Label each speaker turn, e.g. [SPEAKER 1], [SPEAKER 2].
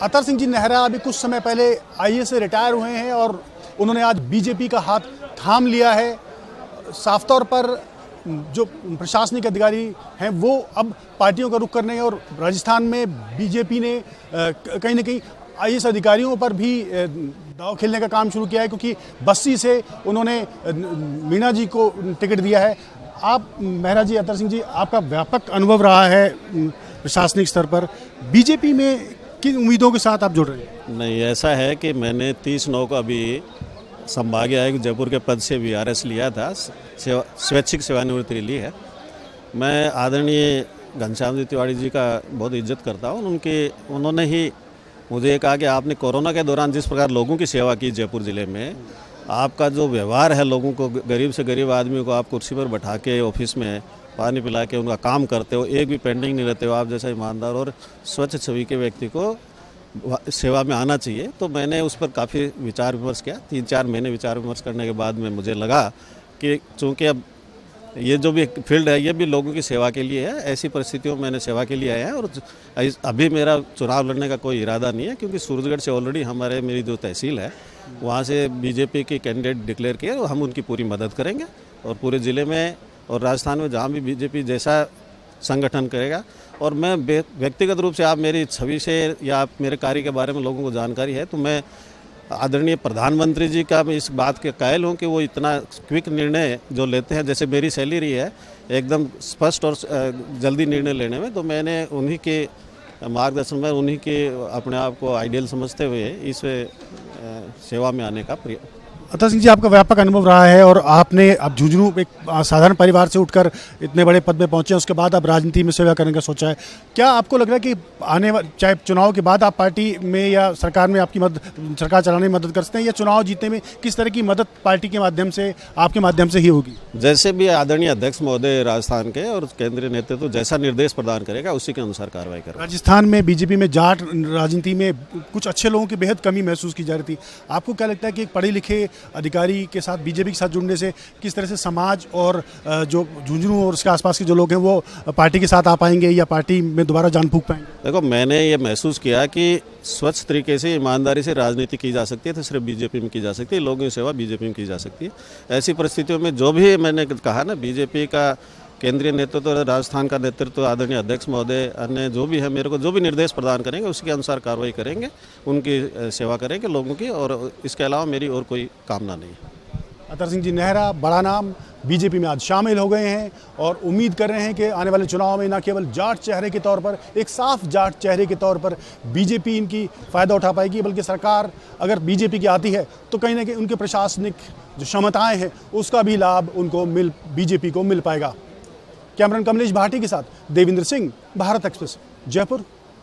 [SPEAKER 1] अतर सिंह जी नेहरा अभी कुछ समय पहले आईएएस से रिटायर हुए हैं और उन्होंने आज बीजेपी का हाथ थाम लिया है। साफ तौर पर जो प्रशासनिक अधिकारी हैं वो अब पार्टियों का रुख करने और राजस्थान में बीजेपी ने कहीं ना कहीं आईएएस अधिकारियों पर भी दांव खेलने का काम शुरू किया है, क्योंकि बस्सी से उन्होंने मीणा जी को टिकट दिया है। आप मेहरा जी, अतर सिंह जी, आपका व्यापक अनुभव रहा है प्रशासनिक स्तर पर, बीजेपी में किन उम्मीदों के साथ आप जुड़ रहे हैं?
[SPEAKER 2] नहीं, ऐसा है कि मैंने 30/9 को अभी संभागीय आयुक्त जयपुर के पद से वीआरएस लिया था, स्वैच्छिक सेवानिवृत्ति ली है। मैं आदरणीय घनश्याम जी तिवारी जी का बहुत इज्जत करता हूँ। उन्होंने ही मुझे कहा कि आपने कोरोना के दौरान जिस प्रकार लोगों की सेवा की जयपुर ज़िले में, आपका जो व्यवहार है, लोगों को, गरीब से गरीब आदमी को आप कुर्सी पर बैठा के ऑफिस में पानी पिला के उनका काम करते हो, एक भी पेंडिंग नहीं रहते हो, आप जैसा ईमानदार और स्वच्छ छवि के व्यक्ति को सेवा में आना चाहिए। तो मैंने उस पर काफ़ी विचार विमर्श किया। 3-4 महीने विचार विमर्श करने के बाद में मुझे लगा कि चूँकि अब ये जो भी फील्ड है ये भी लोगों की सेवा के लिए है, ऐसी परिस्थितियों में मैंने सेवा के लिए आया है। और अभी मेरा चुनाव लड़ने का कोई इरादा नहीं है, क्योंकि सूरजगढ़ से ऑलरेडी मेरी जो तहसील है वहाँ से बीजेपी के कैंडिडेट डिक्लेयर किए और हम उनकी पूरी मदद करेंगे। और पूरे ज़िले में और राजस्थान में जहाँ भी बीजेपी जैसा संगठन करेगा, और मैं व्यक्तिगत रूप से, आप मेरी छवि से या आप मेरे कार्य के बारे में लोगों को जानकारी है, तो मैं आदरणीय प्रधानमंत्री जी का मैं इस बात के कायल हूँ कि वो इतना क्विक निर्णय जो लेते हैं, जैसे मेरी शैली रही है एकदम स्पष्ट और जल्दी निर्णय लेने में, तो मैंने उन्हीं के मार्गदर्शन में, उन्हीं के अपने आप को आइडियल समझते हुए इस सेवा में आने का प्रयास।
[SPEAKER 1] अतर सिंह जी, आपका व्यापक अनुभव रहा है और आपने अब झुंझुनू एक साधारण परिवार से उठकर इतने बड़े पद पे पहुंचे, उसके बाद आप राजनीति में सेवा करने का सोचा है। क्या आपको लग रहा है कि आने चाहे चुनाव के बाद आप पार्टी में या सरकार में आपकी सरकार चलाने में मदद कर सकते हैं, या चुनाव जीतने में किस तरह की मदद पार्टी के माध्यम से, आपके माध्यम से ही होगी?
[SPEAKER 2] जैसे भी आदरणीय अध्यक्ष महोदय राजस्थान के और केंद्रीय नेतृत्व जैसा निर्देश प्रदान करेगा उसी के अनुसार कार्रवाई करेगा।
[SPEAKER 1] राजस्थान में बीजेपी में जाट राजनीति में कुछ अच्छे लोगों की बेहद कमी महसूस की जा रही थी। आपको क्या लगता है कि एक पढ़े लिखे अधिकारी के साथ बीजेपी के साथ जुड़ने से किस तरह से समाज और जो झुंझुनू और उसके आसपास के जो लोग हैं वो पार्टी के साथ आ पाएंगे या पार्टी में दोबारा जान फूंक पाएंगे?
[SPEAKER 2] देखो, मैंने ये महसूस किया कि स्वच्छ तरीके से, ईमानदारी से राजनीति की जा सकती है तो सिर्फ बीजेपी में की जा सकती है, लोगों की सेवा बीजेपी में की जा सकती है। ऐसी परिस्थितियों में जो भी मैंने कहा ना, बीजेपी का केंद्रीय नेतृत्व, राजस्थान का नेतृत्व, आदरणीय अध्यक्ष महोदय, अन्य जो भी है, मेरे को जो भी निर्देश प्रदान करेंगे उसके अनुसार कार्रवाई करेंगे, उनकी सेवा करेंगे लोगों की, और इसके अलावा मेरी और कोई कामना नहीं है।
[SPEAKER 1] अतर सिंह जी नेहरा, बड़ा नाम, बीजेपी में आज शामिल हो गए हैं और उम्मीद कर रहे हैं कि आने वाले चुनाव में न केवल जाट चेहरे के तौर पर, एक साफ जाट चेहरे के तौर पर बीजेपी इनकी फ़ायदा उठा पाएगी, बल्कि सरकार अगर बीजेपी की आती है तो कहीं ना कहीं उनके प्रशासनिक जो क्षमताएँ हैं उसका भी लाभ उनको बीजेपी को मिल पाएगा। कैमरन कमलेश भाटी के साथ देविंद्र सिंह, भारत एक्सप्रेस, जयपुर।